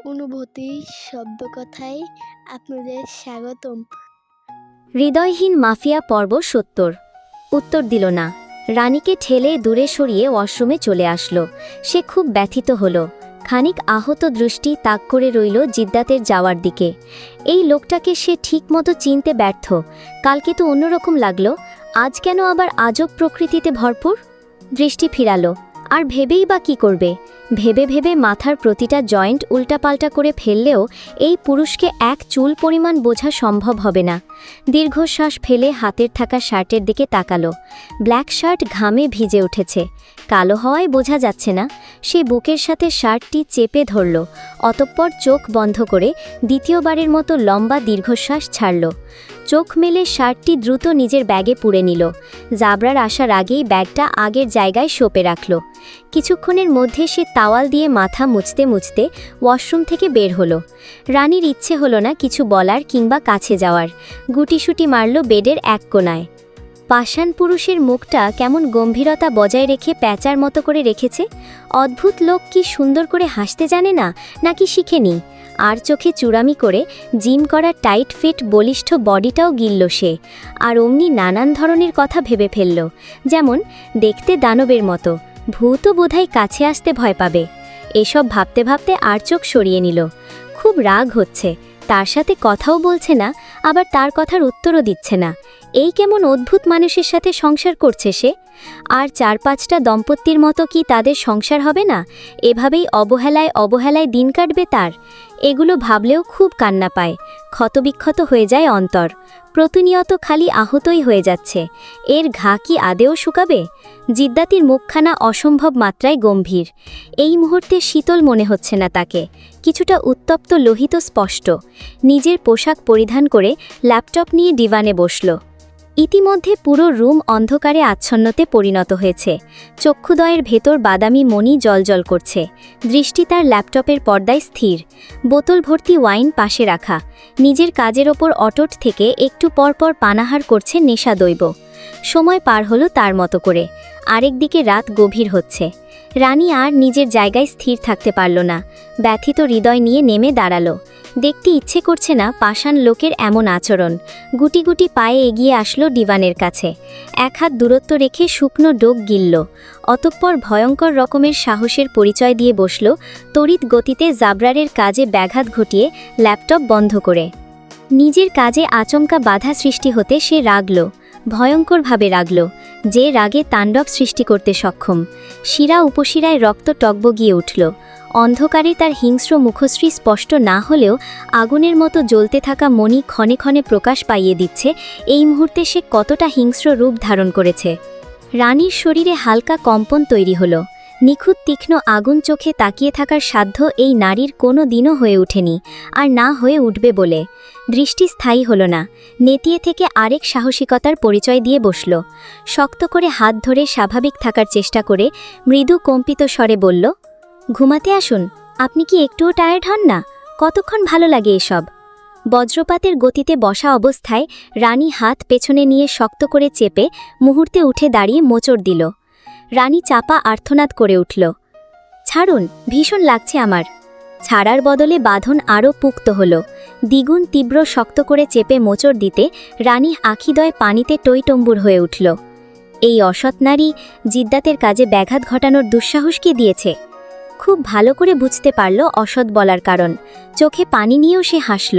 অনুভূতি শব্দকথায় আপনাদের স্বাগতম। হৃদয়হীন মাফিয়া পর্ব ৭০। উত্তর দিল না। রানীকে ঠেলে দূরে সরিয়ে ওয়াশরুমে চলে আসলো। সে খুব ব্যথিত হল। খানিক আহত দৃষ্টি তাক করে রইল জিদ্দাতের যাওয়ার দিকে। এই লোকটাকে সে ঠিকমতো চিনতে ব্যর্থ। কালকে তো অন্যরকম লাগলো, আজ কেন আবার আজব প্রকৃতিতে ভরপুর? দৃষ্টি ফিরালো। আর ভেবেই বা কী করবে? ভেবে ভেবে মাথার প্রতিটা জয়েন্ট উল্টাপাল্টা করে ফেললেও এই পুরুষকে এক চুল পরিমাণ বোঝা সম্ভব হবে না। দীর্ঘশ্বাস ফেলে হাতের থাকা শার্টের দিকে তাকালো। ব্ল্যাক শার্ট ঘামে ভিজে উঠেছে, কালো হওয়ায় বোঝা যাচ্ছে না। সে বুকের সাথে শার্টটি চেপে ধরল, অতঃপর চোখ বন্ধ করে দ্বিতীয়বারের মতো লম্বা দীর্ঘশ্বাস ছাড়ল। চোখ মেলে শার্টটি দ্রুত নিজের ব্যাগে পুরে নিল। জাবরার আসার আগেই ব্যাগটা আগের জায়গায় সঁপে রাখল। কিছুক্ষণের মধ্যে সে তাওয়াল দিয়ে মাথা মুছতে মুছতে ওয়াশরুম থেকে বের হলো। রানীর ইচ্ছে হলো না কিছু বলার কিংবা কাছে যাওয়ার। গুটিসুটি মারল বেডের এক কোণায়। পাষাণ পুরুষের মুখটা কেমন গম্ভীরতা বজায় রেখে প্যাঁচার মতো করে রেখেছে। অদ্ভুত লোক কি সুন্দর করে হাসতে জানে না, নাকি শিখেনি? আর চোখে চূড়ামি করে জিম করা টাইট ফিট বলিষ্ঠ বডিটাও গিলল সে। আর অমনি নানান ধরনের কথা ভেবে ফেলল, যেমন দেখতে দানবের মতো, ভূতও বোধহয় কাছে আসতে ভয় পাবে। এসব ভাবতে ভাবতে আর চোখ সরিয়ে নিল। খুব রাগ হচ্ছে, তার সাথে কথাও বলছে না, আবার তার কথার উত্তরও দিচ্ছে না। এই কেমন অদ্ভুত মানুষের সাথে সংসার করছে সে। আর ৪-৫টা দম্পতির মতো কি তাদের সংসার হবে না? এভাবেই অবহেলায় অবহেলায় দিন কাটবে তার। এগুলো ভাবলেও খুব কান্না পায়, ক্ষতবিক্ষত হয়ে যায় অন্তর। প্রতিনিয়ত খালি আহতই হয়ে যাচ্ছে। এর ঘা কি আদেও শুকাবে? জিদ্দাতির মুখখানা অসম্ভব মাত্রায় গম্ভীর। এই মুহূর্তে শীতল মনে হচ্ছে না তাকে, কিছুটা উত্তপ্ত লোহিত স্পষ্ট। নিজের পোশাক পরিধান করে ল্যাপটপ নিয়ে ডিভানে বসল। ইতিমধ্যে পুরো রুম অন্ধকারে আচ্ছন্নতে পরিণত হয়েছে। চক্ষুদয়ের ভেতর বাদামি মণি জলজল করছে। দৃষ্টি তার ল্যাপটপের পর্দায় স্থির। বোতল ভর্তি ওয়াইন পাশে রাখা। নিজের কাজের ওপর অটট থেকে একটু পরপর পানাহার করছে নেশা দৈব। সময় পার হলো তার মতো করে। আরেকদিকে রাত গভীর হচ্ছে। রানী আর নিজের জায়গায় স্থির থাকতে পারল না। ব্যথিত হৃদয় নিয়ে নেমে দাঁড়ালো। দেখতে ইচ্ছে করছে না পাষাণ লোকের এমন আচরণ। গুটি গুটি পায়ে এগিয়ে আসলো ডিভানের কাছে। এক হাত দূরত্ব রেখে শুকনো ডোক গিলল। অতঃপর ভয়ঙ্কর রকমের সাহসের পরিচয় দিয়ে বসল, তড়িৎ গতিতে জাবরারের কাজে ব্যাঘাত ঘটিয়ে ল্যাপটপ বন্ধ করে। নিজের কাজে আচমকা বাধা সৃষ্টি হতে সে রাগল, ভয়ঙ্করভাবে রাগল, যে রাগে তাণ্ডব সৃষ্টি করতে সক্ষম। শিরা উপশিরায় রক্ত টগবগিয়ে উঠল। অন্ধকারে তার হিংস্র মুখশ্রী স্পষ্ট না হলেও আগুনের মতো জ্বলতে থাকা মণি ক্ষণে ক্ষণে প্রকাশ পাইয়ে দিচ্ছে এই মুহূর্তে সে কতটা হিংস্র রূপ ধারণ করেছে। রানীর শরীরে হালকা কম্পন তৈরি হলো। নিখুঁত তীক্ষ্ণ আগুন চোখে তাকিয়ে থাকার সাধ্য এই নারীর কোনো দিনও হয়ে ওঠেনি, আর না হয়ে উঠবে বলে। দৃষ্টি স্থায়ী হলো না। নেতিয়ে থেকে আরেক সাহসিকতার পরিচয় দিয়ে বসল। শক্ত করে হাত ধরে স্বাভাবিক থাকার চেষ্টা করে মৃদু কম্পিত স্বরে বলল, ঘুমাতে আসুন। আপনি কি একটুও টায়ার্ড হন না? কতক্ষণ ভালো লাগে এসব? বজ্রপাতের গতিতে বসা অবস্থায় রানী হাত পেছনে নিয়ে শক্ত করে চেপে মুহূর্তে উঠে দাঁড়িয়ে মোচড় দিল। রানী চাপা আর্তনাদ করে উঠল, ছাড়ুন, ভীষণ লাগছে আমার। ছাড়ার বদলে বাঁধন আরও পুক্ত হল। দ্বিগুণ তীব্র শক্ত করে চেপে মোচড় দিতে রানী আখিদয় পানিতে টইটম্বুর হয়ে উঠল। এই অসৎ নারী জিদ্দাতের কাজে ব্যাঘাত ঘটানোর দুঃসাহস কি দিয়েছে? খুব ভালো করে বুঝতে পারল অসৎ বলার কারণ। চোখে পানি নিয়েও সে হাসল।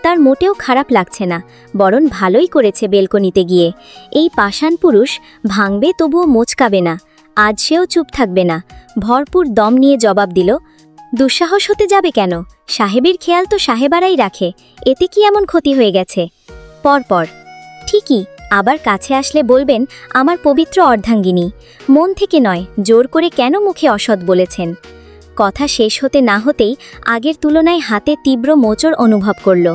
তার মোটেও খারাপ লাগছে না, বরং ভালোই করেছে বেলকনিতে গিয়ে। এই পাষাণ পুরুষ ভাঙবে তবুও মোচকাবে না। আজ সেও চুপ থাকবে না। ভরপুর দম নিয়ে জবাব দিল, দুঃসাহস হতে যাবে কেন? সাহেবের খেয়াল তো সাহেবারাই রাখে, এতে কি এমন ক্ষতি হয়ে গেছে? পরপর ঠিকই, আবার কাছে আসলে বলবেন আমার পবিত্র অর্ধাঙ্গিনী। মন থেকে নয়, জোর করে কেন মুখে অসৎ বলেছেন? কথা শেষ হতে না হতেই আগের তুলনায় হাতে তীব্র মোচড় অনুভব করল।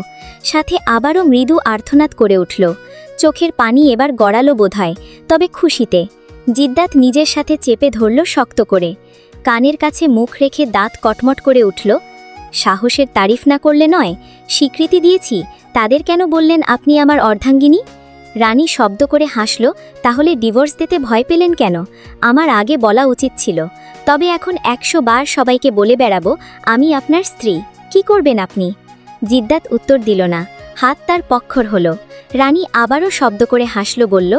সাথে আবারও মৃদু আর্তনাদ করে উঠল। চোখের পানি এবার গড়ালো বোধহয়, তবে খুশিতে। জিদ্দাত নিজের সাথে চেপে ধরল শক্ত করে। কানের কাছে মুখ রেখে দাঁত কটমট করে উঠল, সাহসের তারিফ না করলে নয়। স্বীকৃতি দিয়েছি, তাদের কেন বললেন আপনি আমার অর্ধাঙ্গিনী? রানী শব্দ করে হাসল, তাহলে ডিভোর্স দিতে ভয় পেলেন কেন? আমার আগে বলা উচিত ছিল। তবে এখন ১০০ বার সবাইকে বলে বেড়াবো আমি আপনার স্ত্রী। কি করবেন আপনি? জিদ্দাত উত্তর দিল না, হাত তার পক্ষর হলো। রানী আবারও শব্দ করে হাসল, বলল,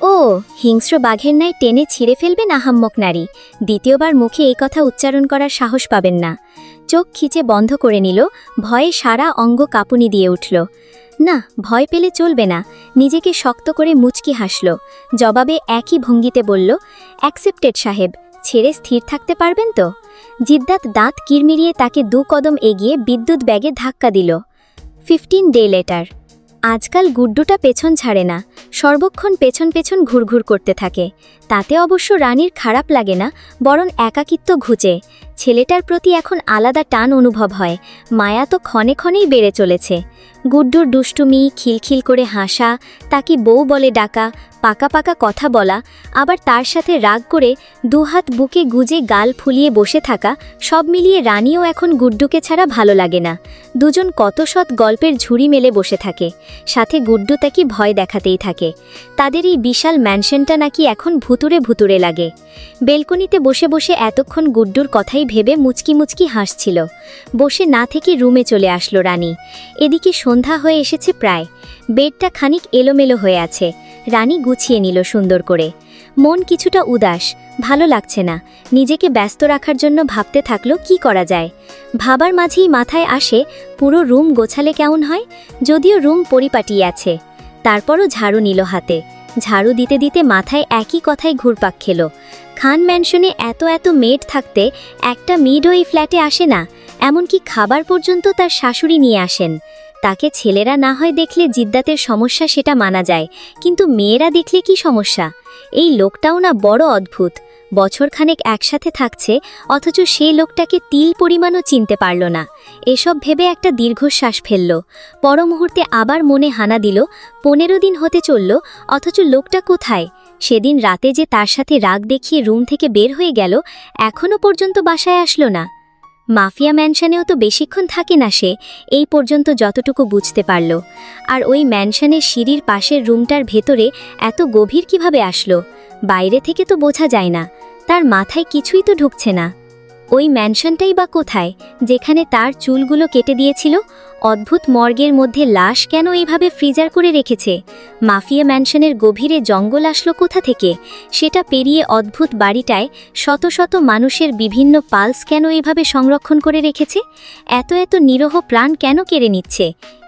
ও হিংস্র বাঘের ন্যায় টেনে ছিঁড়ে ফেলবেন আহাম্মক নারী, দ্বিতীয়বার মুখে এই কথা উচ্চারণ করার সাহস পাবেন না। চোখ খিচে বন্ধ করে নিল, ভয়ে সারা অঙ্গ কাঁপুনি দিয়ে উঠল। না, ভয় পেলে চলবে না। নিজেকে শক্ত করে মুচকি হাসল। জবাবে একই ভঙ্গিতে বলল, অ্যাকসেপ্টেড সাহেব, ছেড়ে স্থির থাকতে পারবেন তো? জিদ্দাত দাঁত কিরমিরিয়ে তাকে 2 কদম এগিয়ে বিদ্যুৎ ব্যাগে ধাক্কা দিল। 15 ডে লেটার। আজকাল গুড্ডুটা পেছন ছাড়ে না, সর্বক্ষণ পেছন পেছন ঘুরঘুর করতে থাকে। তাতে অবশ্য রানীর খারাপ লাগে না, বরং একাকিত্ব ঘুচে। ছেলেটার প্রতি এখন আলাদা টান অনুভব হয়। মায়া তো ক্ষণে ক্ষণেই বেড়ে চলেছে। গুড্ডুর দুষ্টুমি, খিলখিল করে হাসা, তাকে বউ বলে ডাকা, পাকা পাকা কথা বলা, আবার তার সাথে রাগ করে দুহাত বুকে গুজে গাল ফুলিয়ে বসে থাকা, সব মিলিয়ে রানীও এখন গুড্ডুকে ছাড়া ভালো লাগে না। দুজন কত সৎ গল্পের ঝুড়ি মেলে বসে থাকে, সাথে গুড্ডু তাকে ভয় দেখাতেই থাকে। তাদের এই বিশাল ম্যানশনটা নাকি এখন ভুতুরে ভুতুরে লাগে। বেলকনিতে বসে বসে এতক্ষণ গুড্ডুর কথাই ভেবে মুচকি মুচকি হাসছিল। বসে না থেকে রুমে চলে আসলো রানী। এদিকে সন্ধ্যা হয়ে এসেছে প্রায়। বেডটা খানিক এলোমেলো হয়ে আছে। রানী গুছিয়ে নিল সুন্দর করে। মন কিছুটা উদাস, ভালো লাগছে না। নিজেকে ব্যস্ত রাখার জন্য ভাবতে থাকলো কি করা যায়। ভাবার মাঝেই মাথায় আসে, পুরো রুম গোছালে কেমন হয়? যদিও রুম পরিপাটি আছে। তারপরও ঝাড়ু নিল হাতে। ঝাড়ু দিতে দিতে মাথায় একই কথাই ঘুরপাক খেল। খান ম্যানশনে এত এত মেড থাকতে একটা মেডও এই ফ্ল্যাটে আসে না। এমনকি খাবার পর্যন্ত তার শাশুড়ি নিয়ে আসেন। তাকে ছেলেরা না হয় দেখলে জিদ্দাতের সমস্যা, সেটা মানা যায়, কিন্তু মেয়েরা দেখলে কি সমস্যা? এই লোকটাও না বড় অদ্ভুত। বছরখানেক একসাথে থাকছে, অথচ সেই লোকটাকে তিল পরিমাণও চিনতে পারল না। এসব ভেবে একটা দীর্ঘশ্বাস ফেলল। পর মুহূর্তে আবার মনে হানা দিল, 15 দিন হতে চলল, অথচ লোকটা কোথায়? সেদিন রাতে যে তার সাথে রাগ দেখিয়ে রুম থেকে বের হয়ে গেল, এখনও পর্যন্ত বাসায় আসলো না। মাফিয়া ম্যানশনেও তো বেশিক্ষণ থাকে না সে, এই পর্যন্ত যতটুকু বুঝতে পারল। আর ওই ম্যানশনের সিঁড়ির পাশের রুমটার ভেতরে এত গভীর কিভাবে আসলো? বাইরে থেকে তো বোঝা যায় না। তার মাথায় কিছুই তো ঢুকছে না। ওই ম্যানশনটাই বা কোথায়, যেখানে তার চুলগুলো কেটে দিয়েছিল? অদ্ভুত মর্গের মধ্যে লাশ কেন এইভাবে ফ্রিজার করে রেখেছে? মাফিয়া ম্যানশনের গভীরে জঙ্গল আসলো কোথা থেকে? সেটা পেরিয়ে অদ্ভুত বাড়িটায় শত শত মানুষের বিভিন্ন পালস কেন এইভাবে সংরক্ষণ করে রেখেছে? এত এত নিরহ প্রাণ কেন কেড়ে নিচ্ছে?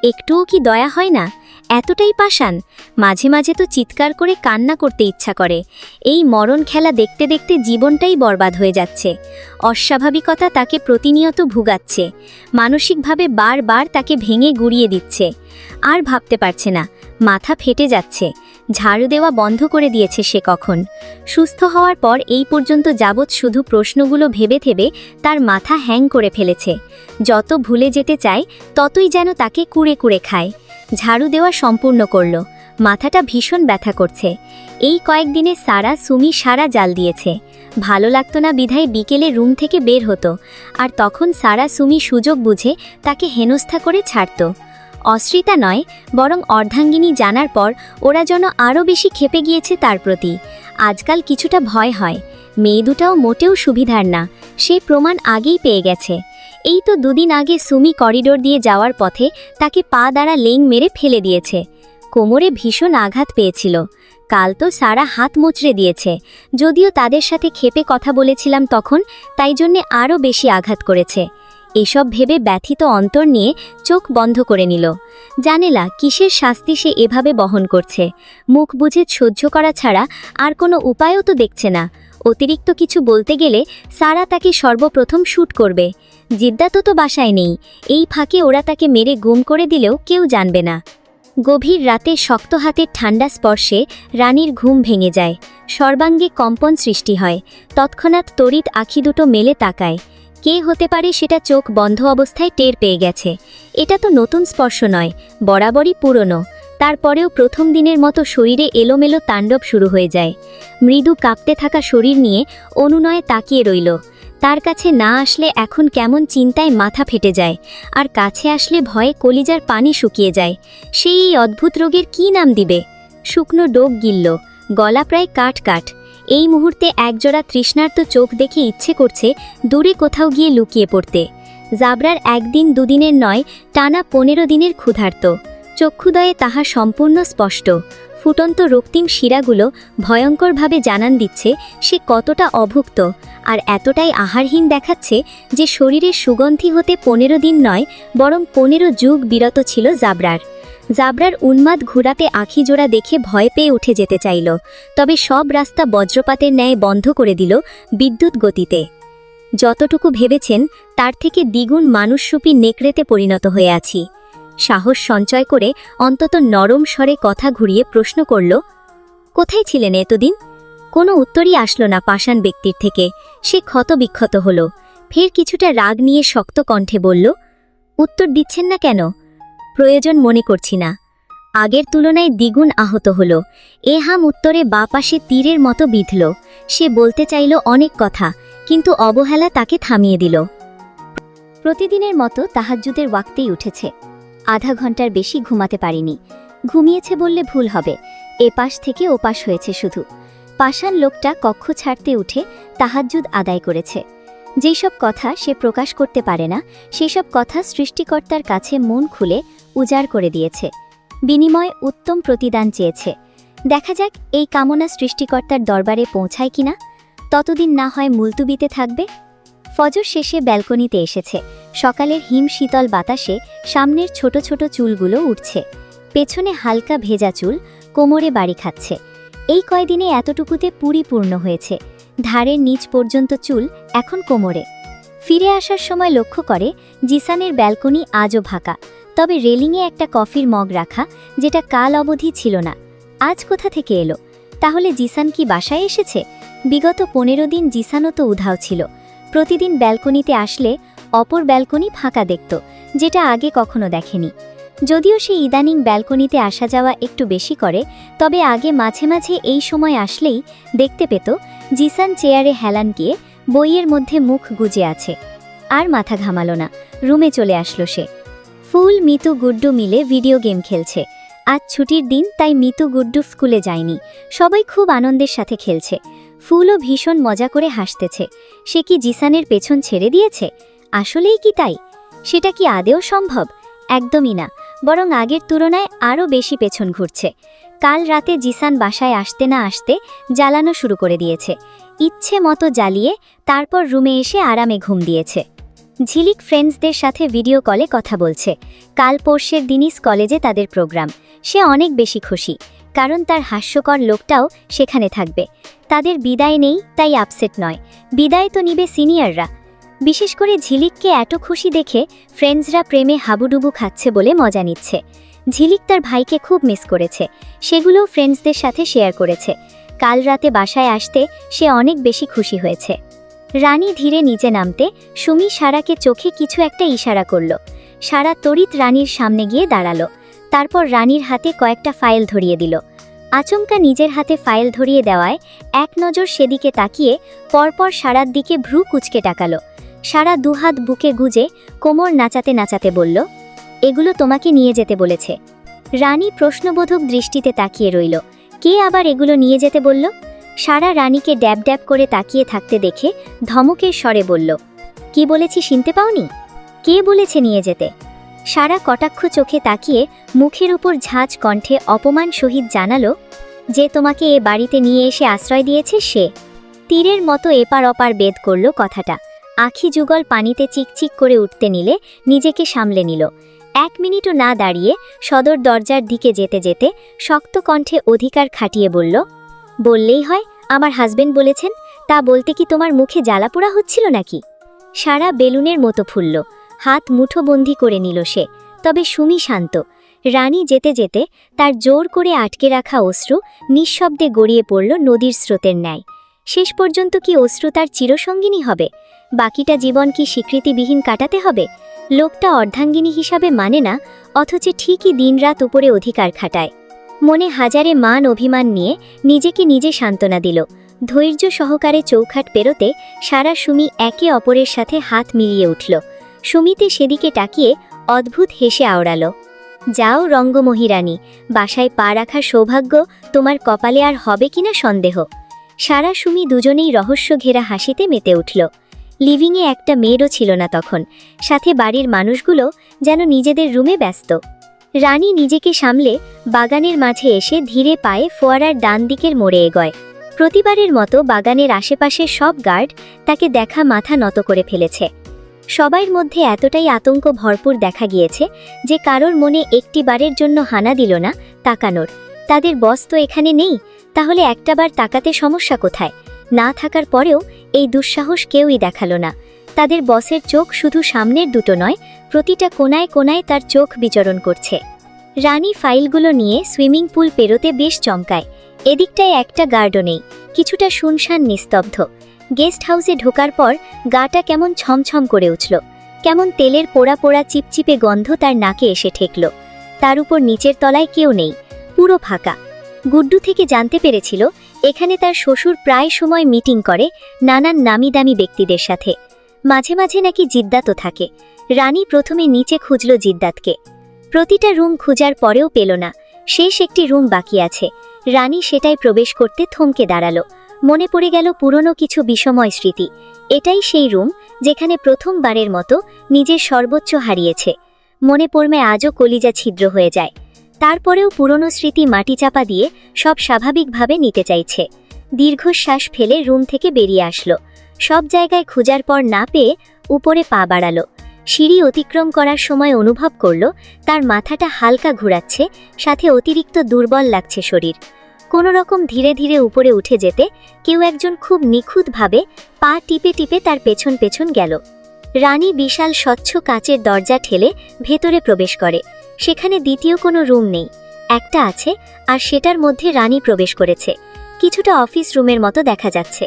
একটুও কি দয়া হয় না? এতটাই পাষাণ। মাঝে মাঝে তো চিৎকার করে কান্না করতে ইচ্ছা করে। এই মরণ খেলা দেখতে দেখতে জীবনটাই বরবাদ হয়ে যাচ্ছে। অস্বাভাবিকতা তাকে প্রতিনিয়ত ভুগাচ্ছে, মানসিকভাবে বারবার তাকে ভেঙে গুড়িয়ে দিচ্ছে। আর ভাবতে পারছে না, মাথা ফেটে যাচ্ছে। ঝাড়ু দেওয়া বন্ধ করে দিয়েছে সে কখন। সুস্থ হওয়ার পর এই পর্যন্ত যাবৎ শুধু প্রশ্নগুলো ভেবে ভেবে তার মাথা হ্যাং করে ফেলেছে। যত ভুলে যেতে চায় ততই যেন তাকে কুড়ে কুড়ে খায়। ঝাড়ু দেওয়া সম্পূর্ণ করল। মাথাটা ভীষণ ব্যথা করছে। এই কয়েকদিনে সারা সুমি সারা জাল দিয়েছে। ভালো লাগতো না বিধায় বিকেলে রুম থেকে বের হতো, আর তখন সারা সুমি সুযোগ বুঝে তাকে হেনস্থা করে ছাড়ত। অশ্রিতা নয়, বরং অর্ধাঙ্গিনী জানার পর ওরা যেন আরও বেশি ক্ষেপে গিয়েছে তার প্রতি। আজকাল কিছুটা ভয় হয়। মেয়ে দুটাও মোটেও সুবিধার না, সে প্রমাণ আগেই পেয়ে গেছে। এই তো 2 দিন আগে সুমি করিডোর দিয়ে যাওয়ার পথে তাকে পা দ্বারা লেং মেরে ফেলে দিয়েছে। কোমরে ভীষণ আঘাত পেয়েছিল। কাল তো সারা হাত মুচড়ে দিয়েছে। যদিও তাদের সাথে ক্ষেপে কথা বলেছিলাম তখন, তাই জন্যে আরও বেশি আঘাত করেছে। এসব ভেবে ব্যথিত অন্তর নিয়ে চোখ বন্ধ করে নিল। জানেলা কিসের শাস্তি সে এভাবে বহন করছে। মুখ বুঝে সহ্য করা ছাড়া আর কোনো উপায়ও তো দেখছে না। অতিরিক্ত কিছু বলতে গেলে সারা তাকে সর্বপ্রথম শ্যুট করবে। জিদ্দাত তো বাসায় নেই। এই ফাঁকে ওরা তাকে মেরে গুম করে দিলেও কেউ জানবে না। গভীর রাতে শক্ত হাতের ঠান্ডা স্পর্শে রানীর ঘুম ভেঙে যায়। সর্বাঙ্গে কম্পন সৃষ্টি হয়। তৎক্ষণাৎ তড়িৎ আঁখি দুটো মেলে তাকায়। কে হতে পারে সেটা চোখ বন্ধ অবস্থায় টের পেয়ে গেছে। এটা তো নতুন স্পর্শ নয়, বরাবরই পুরনো। তারপরেও প্রথম দিনের মতো শরীরে এলোমেলো তাণ্ডব শুরু হয়ে যায়। মৃদু কাঁপতে থাকা শরীর নিয়ে অনুনয়ে তাকিয়ে রইল। তার কাছে না আসলে এখন কেমন চিন্তায় মাথা ফেটে যায়, আর কাছে আসলে ভয়ে কলিজার পানি শুকিয়ে যায়। সেই অদ্ভুত রোগের কি নাম দিবে? শুকনো ডোক গিলল, গলা প্রায় কাট কাট। এই মুহূর্তে একজোড়া তৃষ্ণার্ত চোখ দেখে ইচ্ছে করছে দূরে কোথাও গিয়ে লুকিয়ে পড়তে। জাবরার একদিন দুদিনের নয়, টানা 15 দিনের ক্ষুধার্ত। চক্ষুদয়ে তাহা সম্পূর্ণ স্পষ্ট। ফুটন্ত রক্তিম শিরাগুলো ভয়ঙ্করভাবে জানান দিচ্ছে সে কতটা অভুক্ত, আর এতটাই আহারহীন দেখাচ্ছে যে শরীরের সুগন্ধি হতে 15 দিন নয়, বরং 15 যুগ বিরত ছিল জাবরার। জাবরার উন্মাদ ঘোড়াতে আখিজোড়া দেখে ভয় পেয়ে উঠে যেতে চাইল, তবে সব রাস্তা বজ্রপাতের ন্যায় বন্ধ করে দিল বিদ্যুৎ গতিতে। যতটুকু ভেবেছেন তার থেকে দ্বিগুণ মানুষরূপী নেকড়েতে পরিণত হয়ে আছি। সাহস সঞ্চয় করে অন্তত নরম স্বরে কথা ঘুরিয়ে প্রশ্ন করল, কোথায় ছিলেন এতদিন? কোনো উত্তরই আসলো না পাষাণ ব্যক্তির থেকে। সে ক্ষতবিক্ষত হল। ফের কিছুটা রাগ নিয়ে শক্ত কণ্ঠে বলল, উত্তর দিচ্ছেন না কেন? প্রয়োজন মনে করছি না। আগের তুলনায় দ্বিগুণ আহত হল। এ হাম উত্তরে বাঁ পাশে তীরের মতো বিঁধল। সে বলতে চাইল অনেক কথা, কিন্তু অবহেলা তাকে থামিয়ে দিল। প্রতিদিনের মতো তাহাজ্জুদের ওয়াক্তেই উঠেছে। আধা ঘন্টার বেশি ঘুমাতে পারিনি। ঘুমিয়েছে বললে ভুল হবে, এপাশ থেকে ওপাশ হয়েছে শুধু। পাষাণ লোকটা কক্ষ ছাড়তে উঠে তাহাজ্জুদ আদায় করেছে। যেসব কথা সে প্রকাশ করতে পারে না, সেসব কথা সৃষ্টিকর্তার কাছে মন খুলে উজাড় করে দিয়েছে। বিনিময়ে উত্তম প্রতিদান চেয়েছে। দেখা যাক এই কামনা সৃষ্টিকর্তার দরবারে পৌঁছায় কিনা। ততদিন না হয় মুলতুবিতে থাকবে। ফজর শেষে ব্যালকনিতে এসেছে। সকালের হিম শীতল বাতাসে সামনের ছোট ছোট চুলগুলো উঠছে। পেছনে হালকা ভেজা চুল, কোমরে বাড়ি খাচ্ছে। এই কয়দিনে এতটুকুতে পরিপূর্ণ হয়েছে। ধারের নিচ পর্যন্ত চুল এখন কোমরে। ফিরে আসার সময় লক্ষ্য করে জিসানের ব্যালকনি আজও ফাঁকা, তবে রেলিংয়ে একটা কফির মগ রাখা, যেটা কাল অবধি ছিল না। আজ কোথা থেকে এলো? তাহলে জিসান কি বাসায় এসেছে? বিগত 15 দিন জিসানও তো উধাও ছিল। প্রতিদিন ব্যালকনিতে আসলে অপর ব্যালকনি ফাঁকা দেখত, যেটা আগে কখনো দেখেনি। যদিও সে ইদানিং ব্যালকনিতে আসা যাওয়া একটু বেশি করে, তবে আগে মাঝে মাঝে এই সময় আসলেই দেখতে পেত জিসান চেয়ারে হেলান গিয়ে বইয়ের মধ্যে মুখ গুজে আছে। আর মাথা ঘামালো না, রুমে চলে আসলো সে। ফুল, মিতু, গুড্ডু মিলে ভিডিও গেম খেলছে। আজ ছুটির দিন, তাই মিতু গুড্ডু স্কুলে যায়নি। সবাই খুব আনন্দের সাথে খেলছে। ফুলও ভীষণ মজা করে হাসতেছে। সে কি জিসানের পেছন ছেড়ে দিয়েছে? আসলেই কি তাই? সেটা কি আদেও সম্ভব? একদমই না, বরং আগের তুলনায় আরও বেশি পেছন ঘুরছে। কাল রাতে জিসান বাসায় আসতে না আসতে জ্বালানো শুরু করে দিয়েছে। ইচ্ছে মতো জ্বালিয়ে তারপর রুমে এসে আরামে ঘুম দিয়েছে। ঝিলিক ফ্রেন্ডসদের সাথে ভিডিও কলে কথা বলছে। কাল পরশের দিনই কলেজে তাদের প্রোগ্রাম। সে অনেক বেশি খুশি, কারণ তার হাস্যকর লোকটাও সেখানে থাকবে। তাদের বিদায় নেই, তাই আপসেট নয়। বিদায় তো নিবে সিনিয়ররা। বিশেষ করে ঝিলিককে এত খুশি দেখে ফ্রেন্ডসরা প্রেমে হাবুডুবু খাচ্ছে বলে মজা নিচ্ছে। ঝিলিক তার ভাইকে খুব মিস করেছে। সেগুলোও ফ্রেন্ডসদের সাথে শেয়ার করেছে। কাল রাতে বাসায় আসতে সে অনেক বেশি খুশি হয়েছে। রানী ধীরে নিচে নামতে সুমি সারাকে চোখে কিছু একটা ইশারা করল। সারা তড়িৎ রানীর সামনে গিয়ে দাঁড়ালো। তারপর রানীর হাতে কয়েকটা ফাইল ধরিয়ে দিল। আচমকা নিজের হাতে ফাইল ধরিয়ে দেওয়ায় এক নজর সেদিকে তাকিয়ে পরপর সারার দিকে ভ্রু কুঁচকে তাকালো। সারা দুহাত বুকে গুজে কোমর নাচাতে নাচাতে বলল, এগুলো তোমাকে নিয়ে যেতে বলেছে। রানী প্রশ্নবোধক দৃষ্টিতে তাকিয়ে রইল। কে আবার এগুলো নিয়ে যেতে বলল? সারা রানীকে ড্যাব ড্যাব করে তাকিয়ে থাকতে দেখে ধমকের স্বরে বলল, কি বলেছি শুনতে পাওনি? কে বলেছে নিয়ে যেতে? সারা কটাক্ষ চোখে তাকিয়ে মুখের উপর ঝাঁঝ কণ্ঠে অপমান সহিত জানালো, যে তোমাকে এ বাড়িতে নিয়ে এসে আশ্রয় দিয়েছে সে। তীরের মতো এপার ওপার বেদ করল কথাটা। আখি যুগল পানিতে চিকচিক করে উঠতে নিলে নিজেকে সামলে নিল। 1 মিনিটও না দাঁড়িয়ে সদর দরজার দিকে যেতে যেতে শক্ত কণ্ঠে অধিকার খাটিয়ে বলল, বললেই হয়, আমার হাজবেন্ড বলেছেন। তা বলতে কি তোমার মুখে জ্বালাপোড়া হচ্ছিল নাকি? সারা বেলুনের মতো ফুলল। হাত মুঠোবন্দি করে নিল সে। তবে সুমি শান্ত। রানী যেতে যেতে তার জোর করে আটকে রাখা অশ্রু নিঃশব্দে গড়িয়ে পড়ল নদীর স্রোতের ন্যায়। শেষ পর্যন্ত কি অশ্রু তার চিরসঙ্গিনী হবে? বাকিটা জীবন কি স্বীকৃতিবিহীন কাটাতে হবে? লোকটা অর্ধাঙ্গিনী হিসাবে মানে না, অথচ ঠিকই দিনরাত উপরে অধিকার খাটায়। মনে হাজারে মান অভিমান নিয়ে নিজেকে নিজে সান্ত্বনা দিল। ধৈর্য সহকারে চৌখাট পেরোতে সারা সুমি একে অপরের সাথে হাত মিলিয়ে উঠল। সুমিতে সেদিকে তাকিয়ে অদ্ভুত হেসে আওড়াল, যাও রঙ্গমহিরানী, বাসায় পা রাখার সৌভাগ্য তোমার কপালে আর হবে কিনা সন্দেহ। সারা সুমি দুজনেই রহস্য ঘেরা হাসিতে মেতে উঠল। লিভিংয়ে একটা মেয়েরও ছিল না তখন, সাথে বাড়ির মানুষগুলো যেন নিজেদের রুমে ব্যস্ত। রানী নিজেকে সামলে বাগানের মাঝে এসে ধীরে পায়ে ফোয়ারার ডান দিকের মোড়ে এগোয়। প্রতিবারের মতো বাগানের আশেপাশের সব গার্ড তাকে দেখা মাথা নত করে ফেলেছে। সবার মধ্যে এতটাই আতঙ্ক ভরপুর দেখা গিয়েছে যে কারোর মনে একটি বারের জন্য হানা দিল না তাকানোর। তাদের বস তো এখানে নেই, তাহলে একটাবার তাকাতে সমস্যা কোথায়? না থাকার পরেও এই দুঃসাহস কেউই দেখালো না। তাদের বসের চোখ শুধু সামনের দুটো নয়, প্রতিটা কোনায় কোনায় তার চোখ বিচরণ করছে। রানী ফাইলগুলো নিয়ে সুইমিং পুল পেরোতে বেশ চমকায়। এদিকটায় একটা গার্ডও নেই, কিছুটা শুনশান নিস্তব্ধ। গেস্ট হাউসে ঢোকার পর গাটা কেমন ছমছম করে উঠল, কেমন তেলের পোড়া পোড়া চিপচিপে গন্ধ তার নাকে এসে ঠেকল। তার উপর নিচের তলায় কেউ নেই, পুরো ফাঁকা। গুড্ডু থেকে জানতে পেরেছিল এখানে তার শ্বশুর প্রায় সময় মিটিং করে নানান নামি দামি ব্যক্তিদের সাথে। মাঝে মাঝে নাকি জিদ্দাতও থাকে। রানী প্রথমে নিচে খুঁজল জিদ্দাতকে। প্রতিটা রুম খুঁজার পরেও পেল না। শেষ একটি রুম বাকি আছে। রানী সেটাই প্রবেশ করতে থমকে দাঁড়ালো। মনে পড়ে গেল পুরনো কিছু বিষময় স্মৃতি। এটাই সেই রুম যেখানে প্রথমবারের মতো নিজের সর্বোচ্চ হারিয়েছে। মনে পড়মে আজও কলিজা ছিদ্র হয়ে যায়। তারপরেও পুরনো স্মৃতি মাটি চাপা দিয়ে সব স্বাভাবিকভাবে নিতে চাইছে। দীর্ঘশ্বাস ফেলে রুম থেকে বেরিয়ে আসলো। সব জায়গায় খোঁজার পর না পেয়ে উপরে পা বাড়ালো। সিঁড়ি অতিক্রম করার সময় অনুভব করল তার মাথাটা হালকা ঘোরাচ্ছে, সাথে অতিরিক্ত দুর্বল লাগছে শরীর। কোনো রকম ধীরে ধীরে উপরে উঠে যেতে কেউ একজন খুব নিখুঁতভাবে পা টিপে টিপে তার পেছন পেছন গেল। রানী বিশাল স্বচ্ছ কাচের দরজা ঠেলে ভেতরে প্রবেশ করে। সেখানে দ্বিতীয় কোনো রুম নেই, একটা আছে, আর সেটার মধ্যে রানী প্রবেশ করেছে। কিছুটা অফিস রুমের মতো দেখা যাচ্ছে।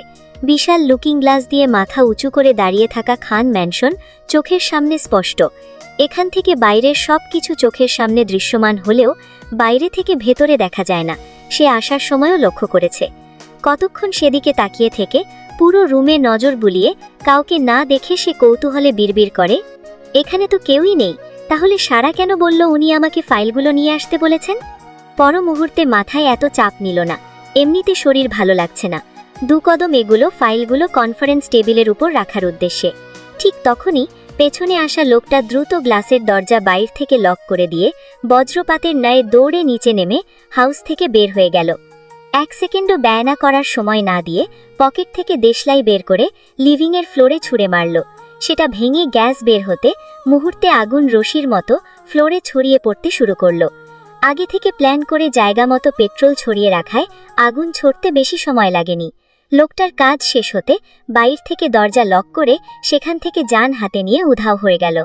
বিশাল লুকিং গ্লাস দিয়ে মাথা উঁচু করে দাঁড়িয়ে থাকা খান ম্যানশন চোখের সামনে স্পষ্ট। এখান থেকে বাইরের সব কিছু চোখের সামনে দৃশ্যমান হলেও বাইরে থেকে ভেতরে দেখা যায় না। সে আসার সময়ও লক্ষ্য করেছে। কতক্ষণ সেদিকে তাকিয়ে থেকে পুরো রুমে নজর বুলিয়ে কাউকে না দেখে সে কৌতূহলে বিড়বিড় করে, এখানে তো কেউই নেই, তাহলে সারা কেন বলল উনি আমাকে ফাইলগুলো নিয়ে আসতে বলেছেন? পর মুহূর্তে মাথায় এত চাপ নিল না, এমনিতে শরীর ভালো লাগছে না। 2 কদম এগুলো ফাইলগুলো কনফারেন্স টেবিলের উপর রাখার উদ্দেশ্যে। ঠিক তখনই পেছনে আসা লোকটা দ্রুত গ্লাসের দরজা বাইর থেকে লক করে দিয়ে বজ্রপাতের ন্যায় দৌড়ে নিচে নেমে হাউস থেকে বের হয়ে গেল। 1 সেকেন্ডও ব্যয় না করার সময় না দিয়ে পকেট থেকে দেশলাই বের করে লিভিংয়ের ফ্লোরে ছুঁড়ে মারল। সেটা ভেঙে গ্যাস বের হতে মুহূর্তে আগুন রশির মতো ফ্লোরে ছড়িয়ে পড়তে শুরু করল। আগে থেকে প্ল্যান করে জায়গা মতো পেট্রোল ছড়িয়ে রাখায় আগুন ছড়তে বেশি সময় লাগেনি। লোকটার কাজ শেষ হতে বাইর থেকে দরজা লক করে সেখান থেকে যান হাতে নিয়ে উধাও হয়ে গেল।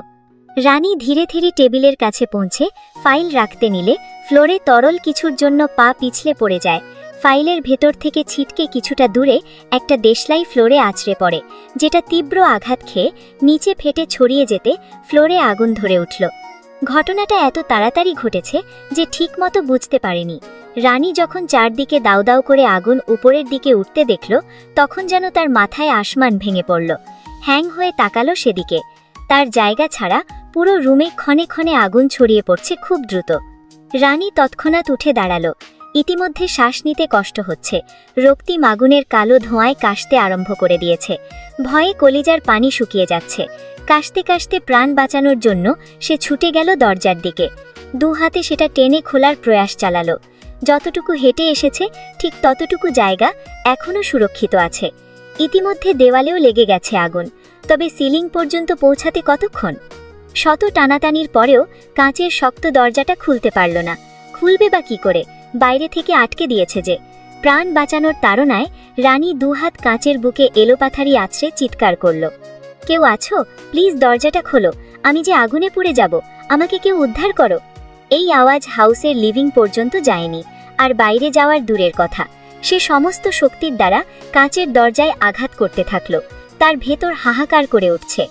রানী ধীরে ধীরে টেবিলের কাছে পৌঁছে ফাইল রাখতে নিলে ফ্লোরে তরল কিছুর জন্য পা পিছলে পড়ে যায়। ফাইলের ভেতর থেকে ছিটকে কিছুটা দূরে একটা দেশলাই ফ্লোরে আছড়ে পড়ে, যেটা তীব্র আঘাত খেয়ে নিচে ফেটে ছড়িয়ে যেতে ফ্লোরে আগুন ধরে উঠল। ঘটনাটা এত তাড়াতাড়ি ঘটেছে যে ঠিকমতো বুঝতে পারেনি। রানী যখন চারদিকে দাউ দাউ করে আগুন উপরের দিকে উঠতে দেখল, তখন যেন তার মাথায় আসমান ভেঙে পড়ল। হ্যাং হয়ে তাকালো সেদিকে। তার জায়গা ছাড়া পুরো রুমে ক্ষণে ক্ষণে আগুন ছড়িয়ে পড়ছে খুব দ্রুত। রানী তৎক্ষণাৎ উঠে দাঁড়ালো। ইতিমধ্যে শ্বাস নিতে কষ্ট হচ্ছে। রক্তিম আগুনের কালো ধোঁয়ায় কাশতে আরম্ভ করে দিয়েছে। ভয়ে কলিজার পানি শুকিয়ে যাচ্ছে। কাশতে কাশতে প্রাণ বাঁচানোর জন্য সে ছুটে গেল দরজার দিকে। 2 হাতে সেটা টেনে খোলার প্রয়াস চালালো। যতটুকু হেঁটে এসেছে ঠিক ততটুকু জায়গা এখনও সুরক্ষিত আছে। ইতিমধ্যে দেওয়ালেও লেগে গেছে আগুন, তবে সিলিং পর্যন্ত পৌঁছাতে কতক্ষণ? শত টানাটানির পরেও কাঁচের শক্ত দরজাটা খুলতে পারল না। খুলবে বা কি করে? বাইরে থেকে আটকে দিয়েছে যে। প্রাণ বাঁচানোর তাড়নায় রানী 2 হাত কাঁচের বুকে এলোপাথারি আছড়ে চিৎকার করল, কেউ আছো? প্লিজ দরজাটা খোলো, আমি যে আগুনে পুড়ে যাব, আমাকে কেউ উদ্ধার করো। এই আওয়াজ হাউসের লিভিং পর্যন্ত যায়নি, আর বাইরে যাওয়ার দূরের কথা। সে সমস্ত শক্তির দ্বারা কাঁচের দরজায় আঘাত করতে থাকল। তার ভেতর হাহাকার করে উঠছে।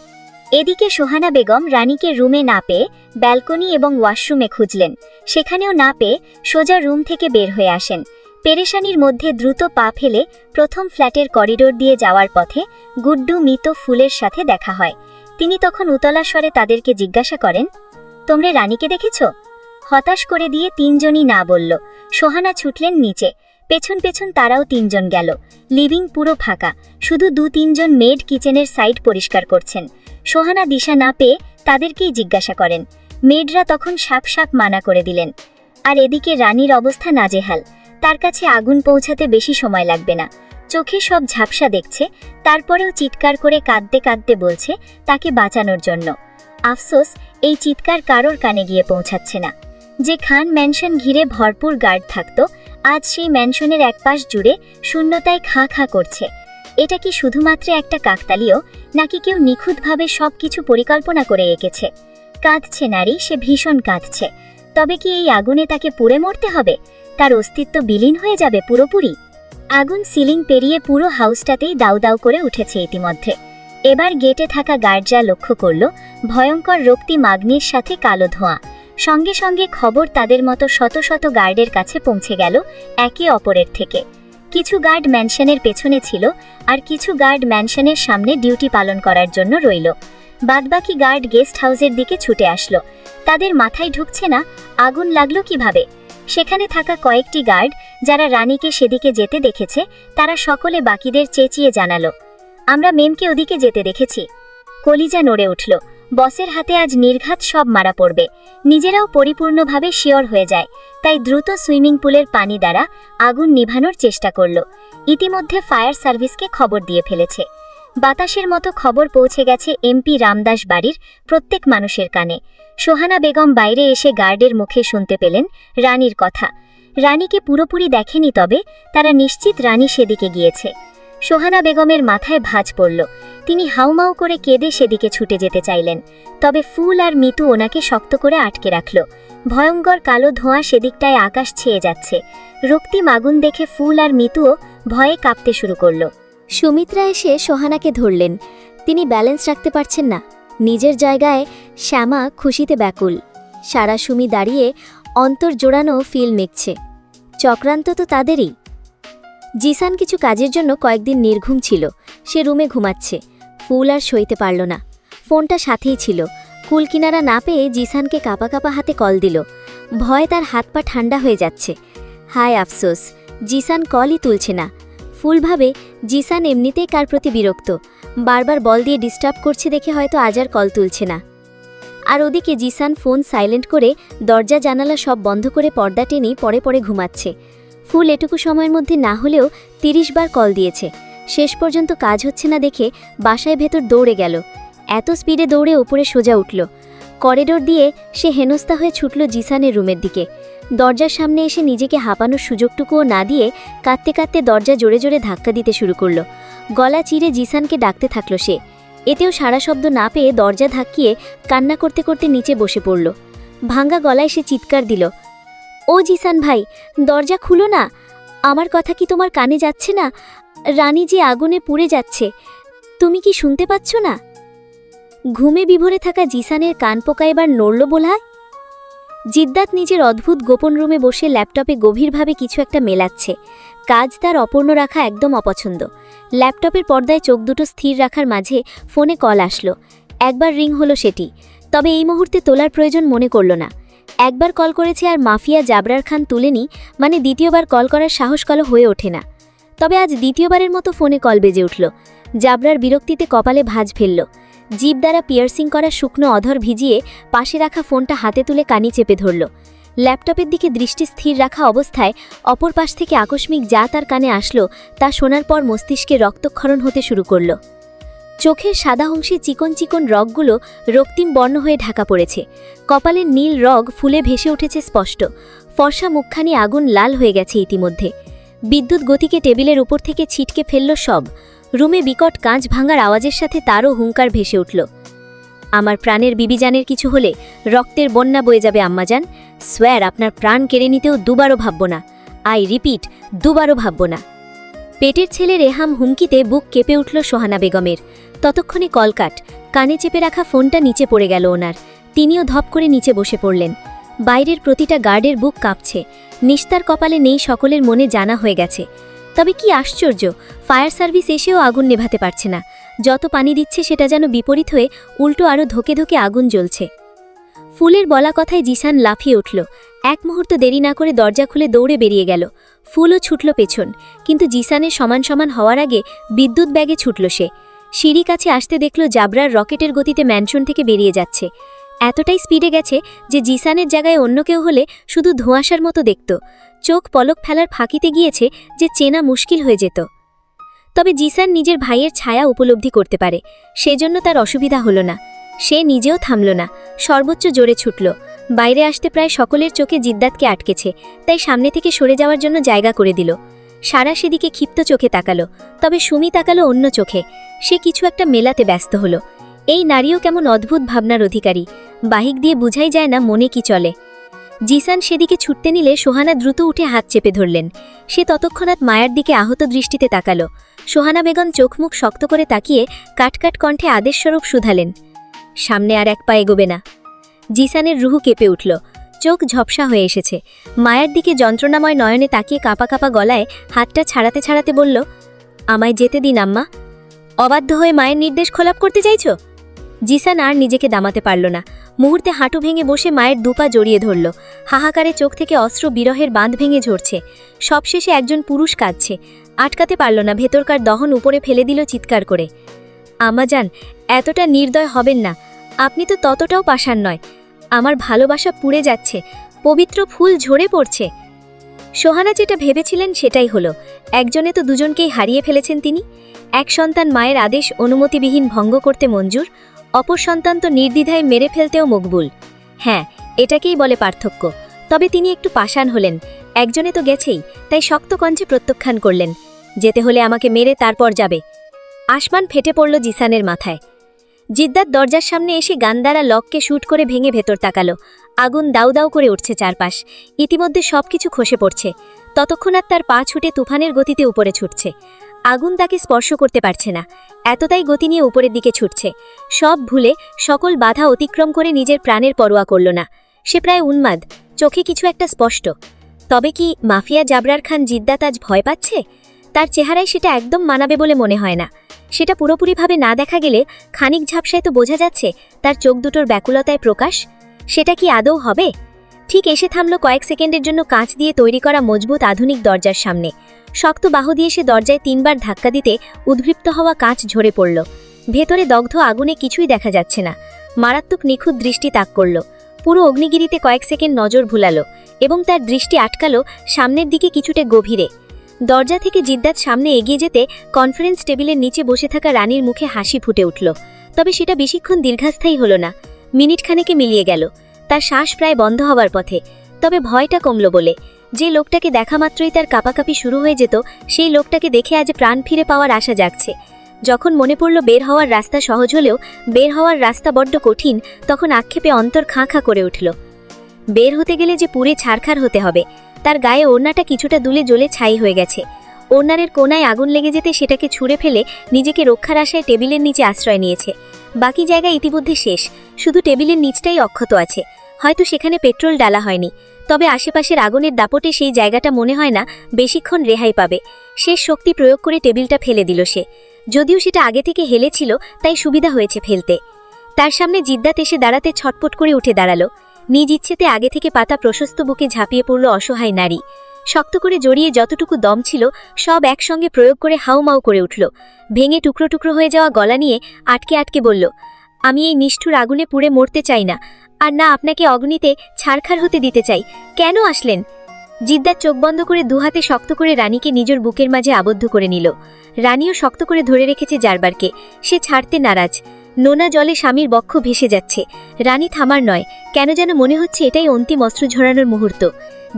এদিকে সোহানা বেগম রানীকে রুমে না পেয়ে ব্যালকনি এবং ওয়াশরুমে খুঁজলেন। সেখানেও না পেয়ে সোজা রুম থেকে বের হয়ে আসেন। পেরেশানির মধ্যে দ্রুত পা ফেলে প্রথম ফ্ল্যাটের করিডোর দিয়ে যাওয়ার পথে গুড্ডু মিত ফুলের সাথে দেখা হয়। তিনি তখন উতলা স্বরে তাদেরকে জিজ্ঞাসা করেন, তোমরা রানীকে দেখেছ? হতাশ করে দিয়ে 3 জনই না বলল। সোহানা ছুটলেন নিচে। পেছন পেছন তারাও 3 জন গেল। লিভিং পুরো ফাঁকা, শুধু 2-3 জন মেড কিচেনের সাইড পরিষ্কার করছেন। সোহানা দিশা না পেয়ে তাদেরকেই জিজ্ঞাসা করেন। মেডরা তখন সাপ সাপ মানা করে দিলেন। আর এদিকে রানীর অবস্থা নাজেহাল, তার কাছে আগুন পৌঁছাতে বেশি সময় লাগবে না। চোখে সব ঝাপসা দেখছে, তারপরেও চিৎকার করে কাঁদতে কাঁদতে বলছে তাকে বাঁচানোর জন্য। আফসোস, এই চিৎকার কারোর কানে গিয়ে পৌঁছাচ্ছে না। যে খান ম্যানশন ঘিরে ভরপুর গার্ড থাকতো, আজ সেই ম্যানশনের এক পাশ জুড়ে শূন্যতায় খাঁ খাঁ করছে। এটা কি শুধুমাত্র একটা কাকতালীয়, নাকি কেউ নিখুঁতভাবে সবকিছু পরিকল্পনা করে এঁকেছে? কাঁদছে নারী, সে ভীষণ কাঁদছে। তবে কি এই আগুনে তাকে পুড়ে মরতে হবে? তার অস্তিত্ব বিলীন হয়ে যাবে পুরোপুরি? আগুন সিলিং পেরিয়ে পুরো হাউসটাতেই দাউ দাউ করে উঠেছে ইতিমধ্যে। এবার গেটে থাকা গার্ডরা লক্ষ্য করল ভয়ঙ্কর রক্তিম আগ্নির সাথে কালো ধোঁয়া। সঙ্গে সঙ্গে খবর তাদের মতো শত শত গার্ডের কাছে পৌঁছে গেল একে অপরের থেকে। কিছু গার্ড ম্যানশনের পেছনে ছিল, আর কিছু গার্ড ম্যানশনের সামনে ডিউটি পালন করার জন্য রইল। বাদবাকি গার্ড গেস্ট হাউসের দিকে ছুটে আসলো। তাদের মাথায় ঢুকছে না আগুন লাগলো কিভাবে। সেখানে থাকা কয়েকটি গার্ড যারা রানীকে সেদিকে যেতে দেখেছে, তারা সকলে বাকিদের চেঁচিয়ে জানালো, আমরা মেমকে ওদিকে যেতে দেখেছি। কলিজা নড়ে উঠল। বসের হাতে আজ নির্ঘাত সব মারা পড়বে। নিজেরাও পরিপূর্ণভাবে শিওর হয়ে যায়, তাই দ্রুত সুইমিং পুলের পানি দ্বারা আগুন নিভানোর চেষ্টা করল। ইতিমধ্যে ফায়ার সার্ভিসকে খবর দিয়ে ফেলেছে। বাতাসের মতো খবর পৌঁছে গেছে এমপি রামদাস বাড়ির প্রত্যেক মানুষের কানে। সোহানা বেগম বাইরে এসে গার্ডের মুখে শুনতে পেলেন রানীর কথা। রানীকে পুরোপুরি দেখেনি, তবে তারা নিশ্চিত রানী সেদিকে গিয়েছে। সোহানা বেগমের মাথায় ভাঁজ পড়ল। তিনি হাউমাউ করে কেঁদে সেদিকে ছুটে যেতে চাইলেন, তবে ফুল আর মিতু ওনাকে শক্ত করে আটকে রাখল। ভয়ঙ্কর কালো ধোঁয়া সেদিকটায় আকাশ ছেয়ে যাচ্ছে। রক্তিম আগুন দেখে ফুল আর মিতুও ভয়ে কাঁপতে শুরু করল। সুমিত্রা এসে সোহানাকে ধরলেন। তিনি ব্যালেন্স রাখতে পারছেন না। নিজের জায়গায় শ্যামা খুশিতে ব্যাকুল। সারা সুমি দাঁড়িয়ে অন্তর জোড়ানো ফিল মেখছে। চক্রান্ত তো তাদেরই। জিসান কিছু কাজের জন্য কয়েকদিন নির্ঘুম ছিল। সে রুমে ঘুমাচ্ছে। ফুল আর সইতে পারল না। ফোনটা সাথেই ছিল। কুল কিনারা না পেয়ে জিসানকে কাঁপা কাঁপা হাতে কল দিল। ভয়ে তার হাত পা ঠান্ডা হয়ে যাচ্ছে। হায় আফসোস, জিসান কলই তুলছে না। ফুল ভাবে জিসান এমনিতেই কার প্রতি বিরক্ত, বারবার বল দিয়ে ডিস্টার্ব করছে দেখে হয়তো আজ আর কল তুলছে না। আর ওদিকে জিসান ফোন সাইলেন্ট করে দরজা জানালা সব বন্ধ করে পর্দা টেনেই পরে পরে ঘুমাচ্ছে। ফুল এটুকু সময়ের মধ্যে না হলেও 30 বার কল দিয়েছে। শেষ পর্যন্ত কাজ হচ্ছে না দেখে বাসায় ভেতর দৌড়ে গেল। এত স্পিডে দৌড়ে ওপরে সোজা উঠল। করিডোর দিয়ে সে হেনস্থা হয়ে ছুটল জিসানের রুমের দিকে। দরজার সামনে এসে নিজেকে হাঁপানোর সুযোগটুকুও না দিয়ে কাঁদতে কাঁদতে দরজা জোরে জোরে ধাক্কা দিতে শুরু করল। গলা চিরে জিসানকে ডাকতে থাকল সে। এতেও সারা শব্দ না পেয়ে দরজা ধাক্কিয়ে কান্না করতে করতে নিচে বসে পড়ল। ভাঙ্গা গলায় সে চিৎকার দিল, ও জিসান ভাই, দরজা খুলো না। আমার কথা কি তোমার কানে যাচ্ছে না? রানী যে আগুনে পুড়ে যাচ্ছে, তুমি কি শুনতে পাচ্ছ না? ঘুমে বিভোরে থাকা জিসানের কান পোকা এবার নড়ল বোলায়। জিদ্দাত নিজের অদ্ভুত গোপন রুমে বসে ল্যাপটপে গভীরভাবে কিছু একটা মেলাচ্ছে। কাজ তার অপূর্ণ রাখা একদম অপছন্দ। ল্যাপটপের পর্দায় চোখ দুটো স্থির রাখার মাঝে ফোনে কল আসলো। একবার রিং হলো সেটি, তবে এই মুহূর্তে তোলার প্রয়োজন মনে করল না। একবার কল করেছে আর মাফিয়া জাবরার খান তুলেনি, মানে দ্বিতীয়বার কল করার সাহস কালো হয়ে ওঠে না। তবে আজ দ্বিতীয়বারের মতো ফোনে কল বেজে উঠল। জাবরার বিরক্তিতে কপালে ভাঁজ ফেলল। জিভ দ্বারা পিয়ার্সিং করা শুকনো অধর ভিজিয়ে পাশে রাখা ফোনটা হাতে তুলে কানি চেপে ধরল। ল্যাপটপের দিকে দৃষ্টি স্থির রাখা অবস্থায় অপর পাশ থেকে আকস্মিক যা তার কানে আসলো তা শোনার পর মস্তিষ্কে রক্তক্ষরণ হতে শুরু করল। চোখের সাদা অংশে চিকন চিকন রগগুলো রক্তিম বর্ণ হয়ে ঢাকা পড়েছে। কপালের নীল রগ ফুলে ভেসে উঠেছে স্পষ্ট। ফর্সা মুখখানি আগুন লাল হয়ে গেছে ইতিমধ্যে। বিদ্যুৎ গতিকে টেবিলের উপর থেকে ছিটকে ফেলল সব। রুমে বিকট কাঁচ ভাঙার আওয়াজের সাথে তারও হুঙ্কার ভেসে উঠল। আমার প্রাণের বিবিজানের কিছু হলে রক্তের বন্যা বয়ে যাবে আম্মাজান। সোয়ার, আপনার প্রাণ কেড়ে নিতেও দুবারও ভাবব না। আই রিপিট, দুবারও ভাবব না। পেটের ছেলে রেহাম হুমকিতে বুক কেঁপে উঠল সোহানা বেগমের। ততক্ষণে কলকাট। কানে চেপে রাখা ফোনটা নিচে পড়ে গেল ওনার। তিনিও ধপ করে নিচে বসে পড়লেন। বাইরের প্রতিটা গার্ডের বুক কাঁপছে। নিস্তার কপালে নেই সকলের মনে জানা হয়ে গেছে। তবে কি আশ্চর্য, ফায়ার সার্ভিস এসেও আগুন নেভাতে পারছে না। যত পানি দিচ্ছে সেটা যেন বিপরীত হয়ে উল্টো আরও ধোকে ধোকে আগুন জ্বলছে। ফুলের বলা কথায় জিসান লাফিয়ে উঠল। এক মুহূর্ত দেরি না করে দরজা খুলে দৌড়ে বেরিয়ে গেল। ফুলও ছুটল পেছন, কিন্তু জিসানের সমান সমান হওয়ার আগে বিদ্যুৎ ব্যাগে ছুটল সে। সিঁড়ি কাছে আসতে দেখল জাবরার রকেটের গতিতে ম্যানশন থেকে বেরিয়ে যাচ্ছে। এতটাই স্পিডে গেছে যে জিসানের জায়গায় অন্য কেউ হলে শুধু ধোঁয়াশার মতো দেখত। চোখ পলক ফেলার ফাঁকিতে গিয়েছে যে চেনা মুশকিল হয়ে যেত। তবে জিসান নিজের ভাইয়ের ছায়া উপলব্ধি করতে পারে, সেজন্য তার অসুবিধা হলো না। সে নিজেও থামল না, সর্বোচ্চ জোরে ছুটল। বাইরে আসতে প্রায় সকলের চোখে জিদ্দাতকে আটকেছে, তাই সামনে থেকে সরে যাওয়ার জন্য জায়গা করে দিল। সারা সেদিকে ক্ষিপ্ত চোখে তাকালো, তবে সুমি তাকালো অন্য চোখে। সে কিছু একটা মেলাতে ব্যস্ত হলো। এই নারীও কেমন অদ্ভুত ভাবনার অধিকারী, বাহিক দিয়ে বুঝাই যায় না মনে কি চলে। জিসান সেদিকে ছুটতে নিলে সোহানা দ্রুত উঠে হাত চেপে ধরলেন। সে ততক্ষণাৎ মায়ার দিকে আহত দৃষ্টিতে তাকালো। সোহানা বেগম চোখ মুখ শক্ত করে তাকিয়ে কাটকাট কণ্ঠে আদেশস্বরূপ শুধালেন, সামনে আর এক পা এগোবে না। জিসানের রুহু কেঁপে উঠল, চোখ ঝপসা হয়ে এসেছে। মায়ার দিকে যন্ত্রণাময় নয়নে তাকিয়ে কাঁপা কাঁপা গলায় হাতটা ছাড়াতে ছাড়াতে বলল, আমায় যেতে দিন আম্মা। অবাধ্য হয়ে মায়ের নির্দেশ খোলাপ করতে চাইছ? জিসান আর নিজেকে দামাতে পারল না। মুহূর্তে হাঁটু ভেঙে বসে মায়ের দুপা জড়িয়ে ধরল। হাহাকারে চোখ থেকে অস্ত্র বিরহের বাঁধ ভেঙে ঝরছে। সবশেষে একজন পুরুষ কাঁদছে, আটকাতে পারল না, ভেতরকার দহন উপরে ফেলে দিল চিৎকার করে। আম্মা যান, এতটা নির্দয় হবেন না, আপনি তো ততটাও পাষাণ নয়। আমার ভালোবাসা পুড়ে যাচ্ছে, পবিত্র ফুল ঝরে পড়ছে। সোহানা যেটা ভেবেছিলেন সেটাই হলো। একজনে তো দুজনকেই হারিয়ে ফেলেছেন তিনি। এক সন্তান মায়ের আদেশ অনুমতিবিহীন ভঙ্গ করতে মঞ্জুর, অপর সন্তান তো নির্দ্বিধায় মেরে ফেলতেও মকবুল। হ্যাঁ, এটাকেই বলে পার্থক্য। তবে তিনি একটু পাষাণ হলেন। একজনে তো গেছেই, তাই শক্ত কণ্ঠে প্রত্যাখ্যান করলেন, যেতে হলে আমাকে মেরে তারপর যাবে। আসমান ফেটে পড়ল জিসানের মাথায়। জিদ্দাত দরজার সামনে এসে গান্দারা লককে শুট করে ভেঙে ভেতর তাকালো। আগুন দাউ দাউ করে উঠছে চারপাশ। ইতিমধ্যে সবকিছু খসে পড়ছে। ততক্ষণাৎ তার পা ছুটে তুফানের গতিতে উপরে ছুটছে। আগুন তাকে স্পর্শ করতে পারছে না, এতটাই গতি নিয়ে উপরের দিকে ছুটছে। সব ভুলে, সকল বাধা অতিক্রম করে নিজের প্রাণের পরোয়া করল না। সে প্রায় উন্মাদ, চোখে কিছু একটা স্পষ্ট। তবে কি মাফিয়া জাবরার খান জিদ্দাত আজ ভয় পাচ্ছে? তার চেহারায় সেটা একদম মানাবে বলে মনে হয় না। সেটা পুরোপুরিভাবে না দেখা গেলে খানিক ঝাপসায় তো বোঝা যাচ্ছে তার চোখ দুটোর ব্যাকুলতায় প্রকাশ। সেটা কি আদৌ হবে? ঠিক এসে থামল কয়েক সেকেন্ডের জন্য কাঁচ দিয়ে তৈরি করা মজবুত আধুনিক দরজার সামনে। শক্ত বাহু দিয়ে সে দরজায় 3 বার ধাক্কা দিতে উদ্বৃত্ত হওয়া কাঁচ ঝরে পড়ল। ভেতরে দগ্ধ আগুনে কিছুই দেখা যাচ্ছে না। মারাত্মক নিখুঁত দৃষ্টি তাক করল। পুরো অগ্নিগিরিতে কয়েক সেকেন্ড নজর ভুলালো এবং তার দৃষ্টি আটকালো সামনের দিকে কিছুটা গভীরে। দরজা থেকে জিদ্দাত সামনে এগিয়ে যেতে কনফারেন্স টেবিলের নিচে বসে থাকা রানীর মুখে হাসি ফুটে উঠল। তবে সেটা বেশিক্ষণ দীর্ঘস্থায়ী হল না। মিনিট খানেকে মিলিয়ে গেল। তার শ্বাস প্রায় বন্ধ হওয়ার পথে। তবে ভয়টা কমল বলে। যে লোকটাকে দেখা মাত্রই তার কাঁপাকাঁপি শুরু হয়ে যেত, সেই লোকটাকে দেখে আজ প্রাণ ফিরে পাওয়ার আশা জাগছে। যখন মনে পড়ল বের হওয়ার রাস্তা সহজ হলেও বের হওয়ার রাস্তা বড্ড কঠিন, তখন আক্ষেপে অন্তর খাঁ খাঁ করে উঠল। বের হতে গেলে যে পুড়ে ছারখার হতে হবে। তার গায়ে ওড়নাটা কিছুটা দুলে জ্বলে ছাই হয়ে গেছে। ওড়নারের কোনায় আগুন লেগে যেতে সেটাকে ছুঁড়ে ফেলে নিজেকে রক্ষার আশায় টেবিলের নিচে আশ্রয় নিয়েছে। বাকি জায়গা ইতিমধ্যে শেষ, শুধু টেবিলের নিচটাই অক্ষত আছে। হয়তো সেখানে পেট্রোল ডালা হয়নি, তবে আশেপাশের আগুনের দাপটে সেই জায়গাটা মনে হয় না বেশিক্ষণ রেহাই পাবে। শেষ শক্তি প্রয়োগ করে টেবিলটা ফেলে দিল সে। যদিও সেটা আগে থেকে হেলেছিল, তাই সুবিধা হয়েছে ফেলতে। তার সামনে জিদ্দাত এসে দাঁড়াতে ছটপট করে উঠে দাঁড়ালো। নিজ ইচ্ছেতে আগে থেকে পাতা প্রশস্ত বুকে ঝাঁপিয়ে পড়ল অসহায় নারী। শক্ত করে জড়িয়ে যতটুকু দম ছিল সব একসঙ্গে প্রয়োগ করে হাউমাউ করে উঠল। ভেঙে টুকরো টুকরো হয়ে যাওয়া গলা নিয়ে আটকে আটকে বলল, আমি এই নিষ্ঠুর আগুনে পুড়ে মরতে চাই না, আর না আপনাকে অগ্নিতে ছারখার হতে দিতে চাই। কেন আসলেন? জিদ্দাত চোখ বন্ধ করে দুহাতে শক্ত করে রানীকে নিজের বুকের মাঝে আবদ্ধ করে নিল। রানীও শক্ত করে ধরে রেখেছে জারবারকে। সে ছাড়তে নারাজ। নোনা জলে স্বামীর বক্ষ ভেসে যাচ্ছে। রানী থামার নয়, কেন যেন মনে হচ্ছে এটাই অন্তিম অস্ত্র ঝরানোর মুহূর্ত।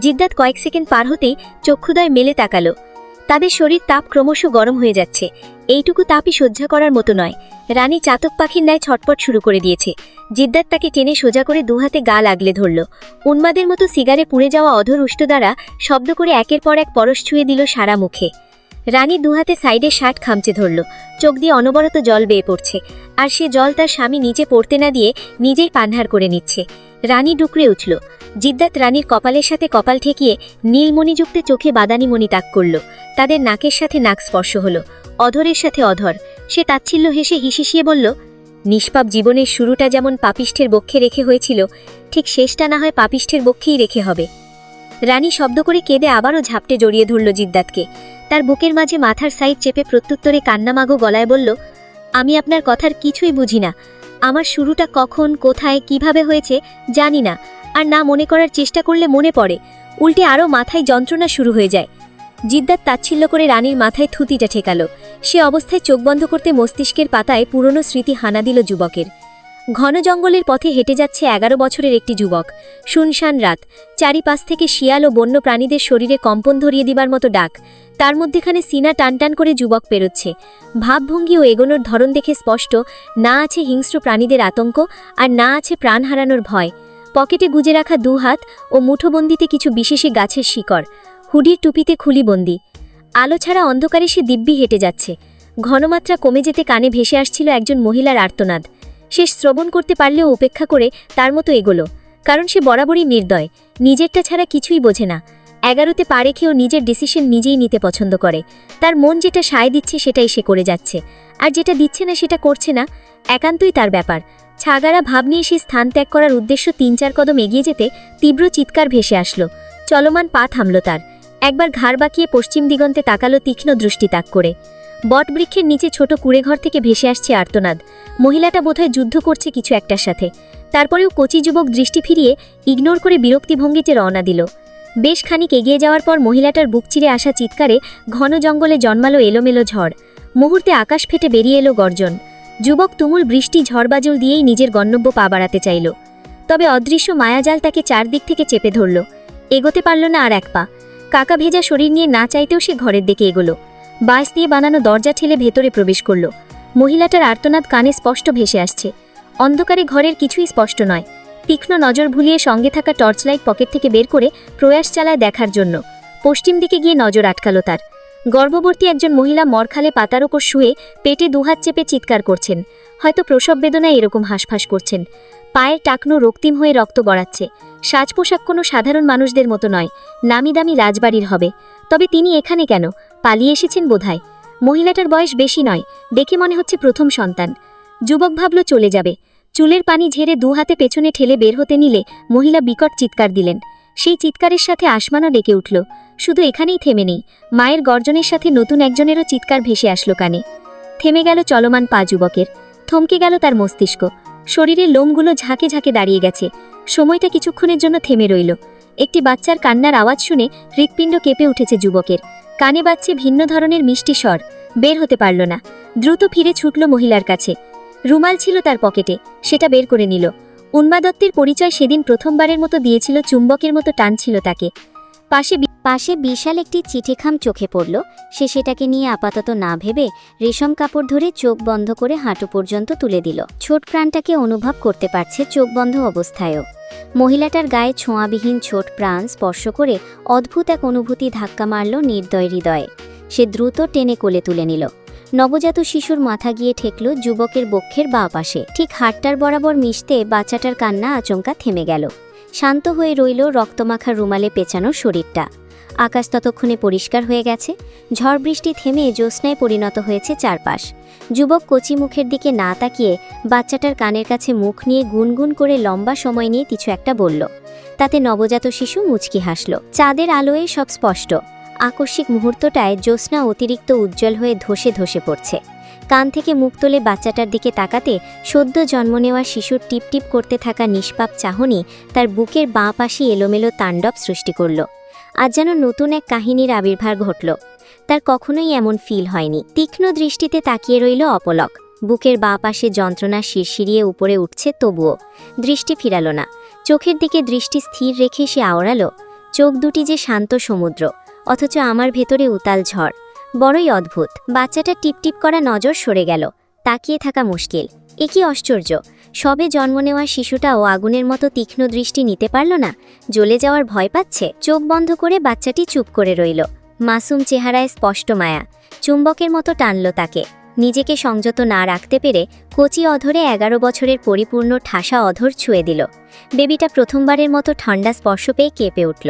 জিদ্দাত কয়েক সেকেন্ড পার হতেই চক্ষুদয় মেলে তাকালো। তাদের শরীর তাপ ক্রমশ গরম হয়ে যাচ্ছে। এইটুকু তাপই সহ্য করার মতো নয়। রানী চাতক পাখির ন্যায় ছটপট শুরু করে দিয়েছে। জিদ্দাত তাকে টেনে সোজা করে দুহাতে গা লাগলে ধরল। উন্মাদের মতো সিগারে পুড়ে যাওয়া অধর উষ্ঠ দ্বারা শব্দ করে একের পর এক পরশ ছুঁয়ে দিল সারা মুখে। রানী দুহাতে সাইডে শার্ট খামচে ধরল। চোখ দিয়ে অনবরত জল বেয়ে পড়ছে, আর সে জল তার স্বামী নিচে পড়তে না দিয়ে নিজেই পানহার করে নিচ্ছে। রানী ডুকরে উঠল। জিদ্দাত রানীর কপালের সাথে কপাল ঠেকিয়ে নীলমণিযুক্ত চোখে বাদানিমণি তাক করল। তাদের নাকের সাথে নাক স্পর্শ হল, অধরের সাথে অধর। সে তাচ্ছিল্য হেসে হিসিয়ে বলল, নিষ্পাপ জীবনের শুরুটা যেমন পাপিষ্ঠের বক্ষে রেখে হয়েছিল, ঠিক শেষটা না হয় পাপিষ্ঠের বক্ষেই রেখে হবে। রানী শব্দ করে কেঁদে আবারও ঝাপটে জড়িয়ে ধরল জিদ্দাতকে। তার বুকের মাঝে মাথার সাইড চেপে প্রত্যুত্তরে কান্নামাগো গলায় বলল, আমি আপনার কথার কিছুই বুঝি না। আমার শুরুটা কখন, কোথায়, কিভাবে হয়েছে জানি না, আর না মনে করার চেষ্টা করলে মনে পড়ে, উল্টে আরও মাথায় যন্ত্রণা শুরু হয়ে যায়। জিদ্দাত তাচ্ছিল্য করে রানীর মাথায় থুতিটা ঠেকালো। সে অবস্থায় চোখ বন্ধ করতে মস্তিষ্কের পাতায় পুরনো স্মৃতি হানা দিল যুবকের। ঘন জঙ্গলের পথে হেঁটে যাচ্ছে 11 বছরের একটি যুবক। শুনশান রাত, চারিপাশ থেকে শিয়াল ও বন্য প্রাণীদের শরীরে কম্পন ধরিয়ে দিবার মতো ডাক। তার মধ্যেখানে সিনা টানটান করে যুবক পেরোচ্ছে। ভাবভঙ্গি ও এগোনোর ধরন দেখে স্পষ্ট, না আছে হিংস্র প্রাণীদের আতঙ্ক, আর না আছে প্রাণ হারানোর ভয়। পকেটে গুজে রাখা 2 হাত ও মুঠোবন্দিতে কিছু বিশেষী গাছের শিকড়, হুডির টুপিতে খুলিবন্দি। আলো ছাড়া অন্ধকারে সে দিব্যি হেঁটে যাচ্ছে। ঘনমাত্রা কমে যেতে কানে ভেসে আসছিল একজন মহিলার আর্তনাদ। সে শ্রবণ করতে পারলেও উপেক্ষা করে তার মতো এগোলো, কারণ সে বরাবরই নির্দয়, নিজেরটা ছাড়া কিছুই বোঝে না। 11তে পা রেখেও নিজের ডিসিশন নিজেই নিতে পছন্দ করে। তার মন যেটা সায় দিচ্ছে সেটাই সে করে যাচ্ছে, আর যেটা দিচ্ছে না সেটা করছে না, একান্তই তার ব্যাপার। ছাগারা ভাব নিয়ে সে স্থান ত্যাগ করার উদ্দেশ্য 3-4 কদম এগিয়ে যেতে তীব্র চিৎকার ভেসে আসলো। চলমান পা থামল তার। একবার ঘাড় বাঁকিয়ে পশ্চিম দিগন্তে তাকালো তীক্ষ্ণ দৃষ্টি তাক করে। বটবৃক্ষের নিচে ছোট কুড়েঘর থেকে ভেসে আসছে আর্তনাদ। মহিলাটা বোধহয় যুদ্ধ করছে কিছু একটার সাথে। তারপরেও কচি যুবক দৃষ্টি ফিরিয়ে ইগনোর করে বিরক্তিভঙ্গিতে রওনা দিল। বেশ খানিক এগিয়ে যাওয়ার পর মহিলাটার বুক চিরে আসা চিৎকারে ঘন জঙ্গলে জন্মালো এলোমেলো ঝড়। মুহূর্তে আকাশ ফেটে বেরিয়ে এলো গর্জন। যুবক তুমুল বৃষ্টি ঝড়বাজল দিয়েই নিজের গন্তব্য পা বাড়াতে চাইল। তবে অদৃশ্য মায়াজাল তাকে চারদিক থেকে চেপে ধরল। এগোতে পারল না আর এক পা। কাকা ভেজা শরীর নিয়ে না চাইতেও সে ঘরের দিকে এগোলো। বাঁশ দিয়ে বানানো দরজা ঠেলে ভেতরে প্রবেশ করল। মহিলাটার আর্তনাদ কানে স্পষ্ট ভেসে আসছে। অন্ধকারে ঘরের কিছুই স্পষ্ট নয়। তীক্ষ্ণ নজর ভুলিয়ে সঙ্গে থাকা টর্চলাইট পকেট থেকে বের করে প্রয়াস চালায় দেখার জন্য। পশ্চিম দিকে গিয়ে নজর আটকালো তার। গর্ভবতী একজন মহিলা মরখালে পাতার ওপর শুয়ে পেটে 2 হাত চেপে চিৎকার করছেন। হয়তো প্রসব বেদনায় এরকম হাঁসফাঁস করছেন। পায়ের টাকনো রক্তিম হয়ে রক্ত গড়াচ্ছে। সাজ পোশাক কোনো সাধারণ মানুষদের মতো নয়, নামি দামি রাজবাড়ির হবে। তবে তিনি এখানে কেন? পালিয়ে এসেছেন বোধহয়। মহিলাটার বয়স বেশি নয়, দেখে মনে হচ্ছে প্রথম সন্তান। যুবক ভাবল চলে যাবে। চুলের পানি ঝেড়ে 2 হাতে পেছনে ঠেলে বের হতে নিলে মহিলা বিকট চিৎকার দিলেন। সেই চিৎকারের সাথে আসমানও ডেকে উঠল। শুধু এখানেই থেমে নেই, মায়ের গর্জনের সাথে নতুন একজনেরও চিৎকার ভেসে আসলো কানে। থেমে গেল চলমান পা যুবকের। থমকে গেল তার মস্তিষ্ক। শরীরের লোমগুলো ঝাঁকে ঝাঁকে দাঁড়িয়ে গেছে। সময়টা কিছুক্ষণের জন্য থেমে রইল। একটি বাচ্চার কান্নার আওয়াজ শুনে হৃৎপিণ্ড কেঁপে উঠেছে যুবকের। কানে বাজছে ভিন্ন ধরনের মিষ্টি স্বর। বের হতে পারল না। দ্রুত ফিরে ছুটল মহিলার কাছে। রুমাল ছিল তার পকেটে, সেটা বের করে নিল। উন্মাদত্তের পরিচয় সেদিন প্রথমবারের মতো দিয়েছিল, চুম্বকের মতো টানছিল তাকে। পাশে বিশাল একটি চিঠিখাম চোখে পড়ল। সে সেটাকে নিয়ে আপাতত না ভেবে রেশম কাপড় ধরে চোখ বন্ধ করে হাঁটু পর্যন্ত তুলে দিল। ছোট প্রাণটাকে অনুভব করতে পারছে চোখ বন্ধ অবস্থায়ও। মহিলাটার গায়ে ছোঁয়াবিহীন ছোট প্রাণ স্পর্শ করে অদ্ভুত এক অনুভূতি ধাক্কা মারল নির্দয় হৃদয়ে। সে দ্রুত টেনে কোলে তুলে নিল। নবজাত শিশুর মাথা গিয়ে ঠেকল যুবকের বক্ষের বাঁ পাশে। ঠিক হাড়টার বরাবর মিশতে বাচ্চাটার কান্না আচমকা থেমে গেল। শান্ত হয়ে রইল রক্তমাখা রুমালে পেঁচানো শরীরটা। আকাশ ততক্ষণে পরিষ্কার হয়ে গেছে। ঝড় বৃষ্টি থেমে জ্যোৎস্নায় পরিণত হয়েছে চারপাশ। যুবক কচি মুখের দিকে না তাকিয়ে বাচ্চাটার কানের কাছে মুখ নিয়ে গুনগুন করে লম্বা সময় নিয়ে কিছু একটা বলল। তাতে নবজাত শিশু মুচকি হাসল। চাঁদের আলোয় সব স্পষ্ট। আকস্মিক মুহূর্তটায় জ্যোৎস্না অতিরিক্ত উজ্জ্বল হয়ে ধসে ধসে পড়ছে। কান থেকে মুখ তুলে বাচ্চাটার দিকে তাকাতে সদ্য জন্ম নেওয়া শিশুর টিপটিপ করতে থাকা নিষ্পাপ চাহনি তার বুকের বাঁ পাশে এলোমেলো তাণ্ডব সৃষ্টি করল। আজ যেন নতুন এক কাহিনীর আবির্ভাব ঘটল। তার কখনোই এমন ফিল হয়নি। তীক্ষ্ণ দৃষ্টিতে তাকিয়ে রইল অপলক। বুকের বাঁ পাশে যন্ত্রণা শিরশিরিয়ে উপরে উঠছে, তবুও দৃষ্টি ফিরাল না। চোখের দিকে দৃষ্টি স্থির রেখে সে আওড়াল, চোখ দুটি যে শান্ত সমুদ্র, অথচ আমার ভেতরে উতাল ঝড়। বড়ই অদ্ভুত। বাচ্চাটা টিপটিপ করা নজর সরে গেল। তাকিয়ে থাকা মুশকিল। এ কি আশ্চর্য! সবে জন্ম নেওয়া শিশুটাও আগুনের মতো তীক্ষ্ণ দৃষ্টি নিতে পারল না। জ্বলে যাওয়ার ভয় পাচ্ছে। চোখ বন্ধ করে বাচ্চাটি চুপ করে রইল। মাসুম চেহারায় স্পষ্ট মায়া। চুম্বকের মতো টানল তাকে। নিজেকে সংযত না রাখতে পেরে কচি অধরে 11 বছরের পরিপূর্ণ ঠাসা অধর ছুঁয়ে দিল। বেবিটা প্রথমবারের মতো ঠান্ডা স্পর্শ পেয়ে কেঁপে উঠল।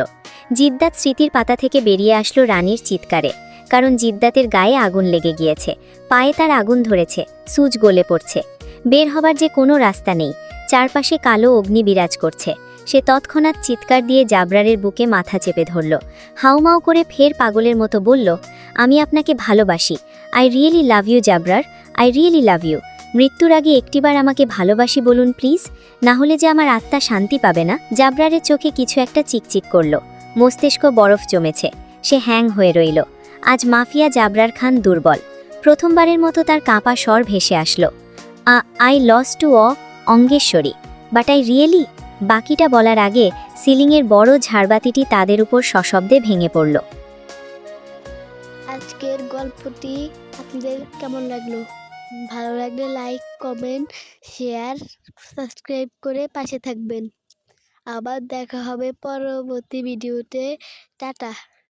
জিদ্দাত স্মৃতির পাতা থেকে বেরিয়ে আসলো রানীর চিৎকারে। কারণ জিদ্দাতের গায়ে আগুন লেগে গিয়েছে। পায়ে তার আগুন ধরেছে, সূচ গলে পড়ছে। বের হবার যে কোনো রাস্তা নেই। চারপাশে কালো অগ্নি বিরাজ করছে। সে তৎক্ষণাৎ চিৎকার দিয়ে জাবরারের বুকে মাথা চেপে ধরল। হাউমাউ করে ফের পাগলের মতো বলল, আমি আপনাকে ভালোবাসি। I really love you Jabrar, I really love you. মৃত্যুর আগে একটিবার আমাকে ভালোবাসি বলুন প্লিজ, না হলে যে আমার আত্মা শান্তি পাবে না। জাবরারের চোখে কিছু একটা চিকচিক করল, মস্তিষ্ক বরফ জমেছে, সে হ্যাং হয়ে রইল। আজ মাফিয়া জাবরার খান দুর্বল। প্রথমবারের মতো তার কাঁপা স্বর ভেসে আসলো, I loss to Angeshwari, but I really. বাকিটা বলার আগে সিলিংয়ের বড় ঝাড়বাতিটি তাদের উপর সশব্দে ভেঙে পড়ল। আজকের গল্পটি আপনাদের কেমন লাগলো? ভালো লাগলে লাইক, কমেন্ট, শেয়ার, সাবস্ক্রাইব করে পাশে থাকবেন। আবার দেখা হবে পরবর্তী ভিডিওতে। টাটা।